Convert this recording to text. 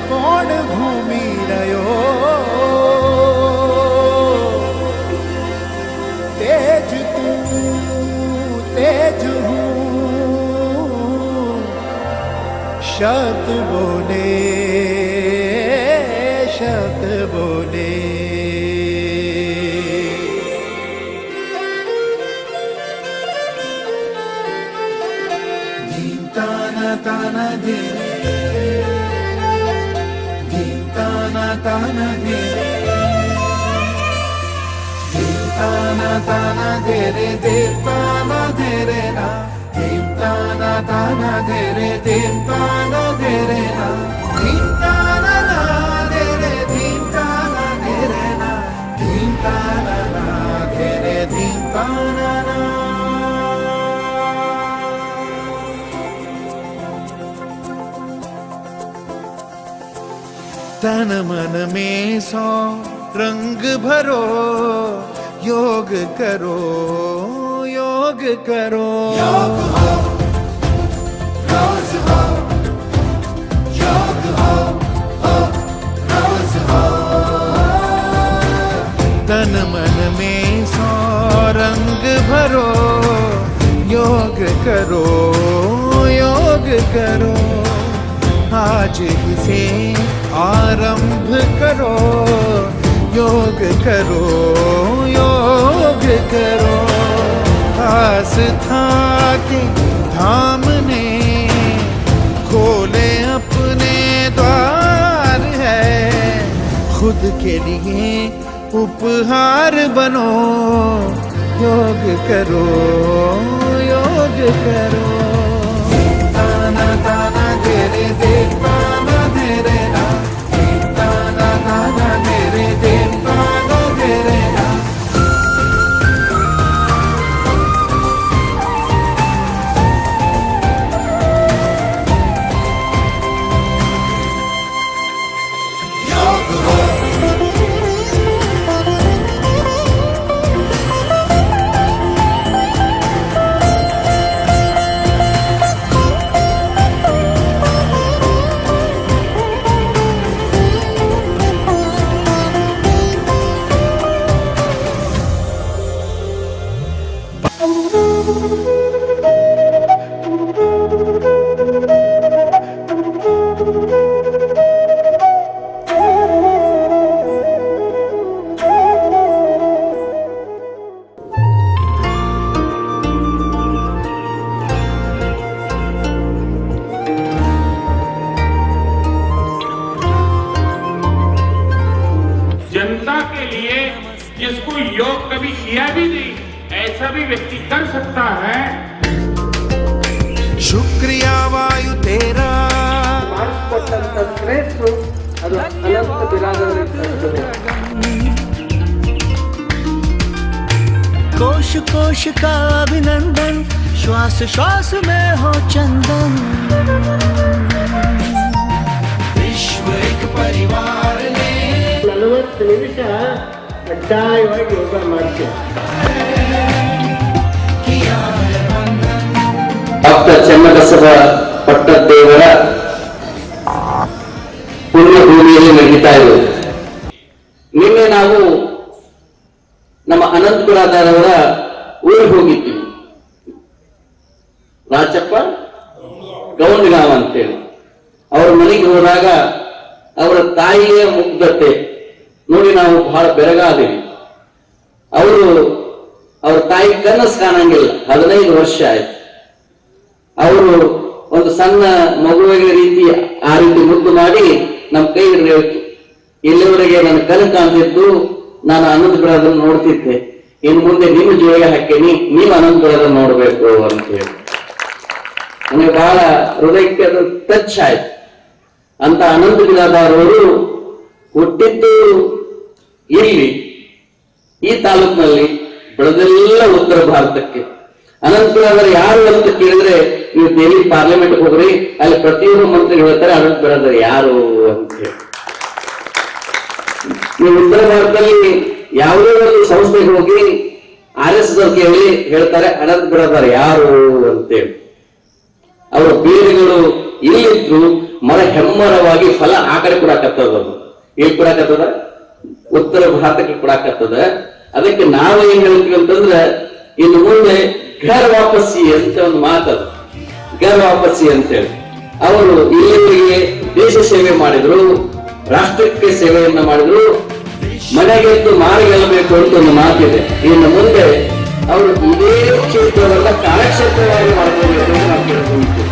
કોણ ઘૂમી રહ્યો તેજ તું તેજ હું શબ્દ બોલે શબ્દ બોલે ધીમ તાના તાના ધીરે ताना धीरे ताना धीरे ताना धीरे ना ताना धीरे ताना धीरे ना ताना ना धीरे ताना धीरे ना ताना ना धीरे ताना ना तन मन में सौ रंग भरो योग करो योग करो योग हो रोज हो योग हो रोज हो तन मन में सौ रंग भरो योग करो योग करो आज ही से आरंभ करो योग करो योग करो आस्था के धाम ने खोले अपने द्वार है खुद के लिए उपहार बनो योग करो योग करो ताना ताना धीरे धीरे ताना धीरे ना ताना ताना धीरे धीरे ताना धीरे ना योग हो जनता के लिए जिसको योग कभी किया भी नहीं ऐसा भी व्यक्ति कर सकता है। शुक्रिया वायु तेरा ಅದು ಅನಂತ ಬಿರಾದವರಿಗೆ कोश कोश का अभिनंदन श्वास श्वास में हो चंदन विश्व एक परिवार ने 40 ನಿಮಿಷ ಕಡ್ಡಾಯವಾಗಿ ಯೋಗ ಮಾಡ್ತೀವಿ ಡಾಕ್ಟರ್ ಚೆನ್ನಬಸವ ಪಟ್ಟದೇವರ ಪುಣ್ಯಭೂಮಿಯಲ್ಲಿ ನಡೀತಾ ಇರುವುದು. ನಿನ್ನೆ ನಾವು ನಮ್ಮ ಅನಂತ ಬಿರಾದಾರವರ ಊರಿಗೆ ಹೋಗಿದ್ವಿ. ರಾಚಪ್ಪ ಗೌಂಡಗಾಂವ್ ಅಂತೇಳಿ ಅವ್ರ ಮನೆಗೆ ಹೋದಾಗ ಅವರ ತಾಯಿಯ ಮುಗ್ಧತೆ ನೋಡಿ ನಾವು ಬಹಳ ಬೆರಗಾದೀವಿ. ಅವ್ರ ತಾಯಿ ಕನಸು ಕಾಣಂಗಿಲ್ಲ. 15 ವರ್ಷ ಆಯ್ತು. ಅವರು ಒಂದು ಸಣ್ಣ ಮಗುವಿನ ರೀತಿ ಆ ರೀತಿ ಮುದ್ದು ಮಾಡಿ ನಮ್ಮ ಕೈ ಹಿಡಿದು ಇಲ್ಲಿವರೆಗೆ ನನ್ನ ಕನಸು ಕಾಣ್ತಿದ್ದು ನಾನು ಅನಂತ ಬಿರಾದರ್ ನೋಡ್ತಿದ್ದೆ, ಇನ್ನು ಮುಂದೆ ನಿಮ್ಮ ಜೋಳಿಗೆ ಹಾಕೇನಿ, ನೀವು ಅನಂತ ಬಿರಾದರ್ ನೋಡ್ಬೇಕು ಅಂತ ಹೇಳಿ ನನಗೆ ಬಹಳ ಹೃದಯಕ್ಕೆ ಅದು ಟಚ್ ಆಯ್ತು. ಅಂತ ಅನಂತ ಬಿರಾದಾರ್ ಅವರು ಹುಟ್ಟಿದ್ದು ಇಲ್ಲಿ ಈ ತಾಲೂಕಿನಲ್ಲಿ ಬೆಳೆದೆಲ್ಲ ಉತ್ತರ ಭಾರತಕ್ಕೆ ಅನಂತರಾದ್ರೆ ಯಾರು ಅಂತ ಕೇಳಿದ್ರೆ ನೀವು ದೆಹಲಿ ಪಾರ್ಲಿಮೆಂಟ್ ಹೋಗ್ರಿ, ಅಲ್ಲಿ ಪ್ರತಿಯೊಬ್ಬರು ಮಂತ್ರಿಗಳು ಹೇಳ್ತಾರೆ ಅನಂತ ಬಿರಾದರ್ ಯಾರು ಅಂತ ಹೇಳಿ. ನೀವು ಉತ್ತರ ಭಾರತದಲ್ಲಿ ಯಾವುದೇ ಒಂದು ಸಂಸ್ಥೆಗೆ ಹೋಗಿ RSS ಅವ್ರು ಕೇಳಿ ಹೇಳ್ತಾರೆ ಅನಂತ ಬಿರಾದರ್ ಯಾರು ಅಂತೇಳಿ. ಅವರ ಬೇರುಗಳು ಇಲ್ಲಿದ್ರು ಮರ ಹೆಮ್ಮರವಾಗಿ ಫಲ ಆ ಕಡೆ ಕೊಡಾಕತ್ತದ, ಏನ್ ಕೊಡಾಕತ್ತದ? ಉತ್ತರ ಭಾರತಕ್ಕೆ ಕೊಡಾಕತ್ತದ. ಅದಕ್ಕೆ ನಾವು ಏನ್ ಹೇಳ್ತೀವಿ ಅಂತಂದ್ರೆ ಇನ್ನು ಮುಂದೆ ಘರ್ ವಾಪಸ್ಸಿ ಅಂತ ಒಂದು ಮಾತದ, ಘರ್ ವಾಪಸ್ಸಿ ಅಂತೇಳಿ. ಅವರು ಇಲ್ಲಿವರೆಗೆ ದೇಶ ಸೇವೆ ಮಾಡಿದ್ರು, ರಾಷ್ಟ್ರಕ್ಕೆ ಸೇವೆಯನ್ನ ಮಾಡಿದ್ರು, ಮನೆಗೆದ್ದು ಮಾರಿ ಗೆಲ್ಲಬೇಕು ಅಂತ ಒಂದು ಮಾತಿದೆ. ಇನ್ನು ಮುಂದೆ ಅವರು ಇದೇ ಕ್ಷೇತ್ರವನ್ನ ಕಾರ್ಯಕ್ಷೇತ್ರವಾಗಿ ಮಾಡ್ಕೋಬೇಕು ಅಂತ ನಾವು ಕೇಳ್ಕೊಂಡ್ವಿ.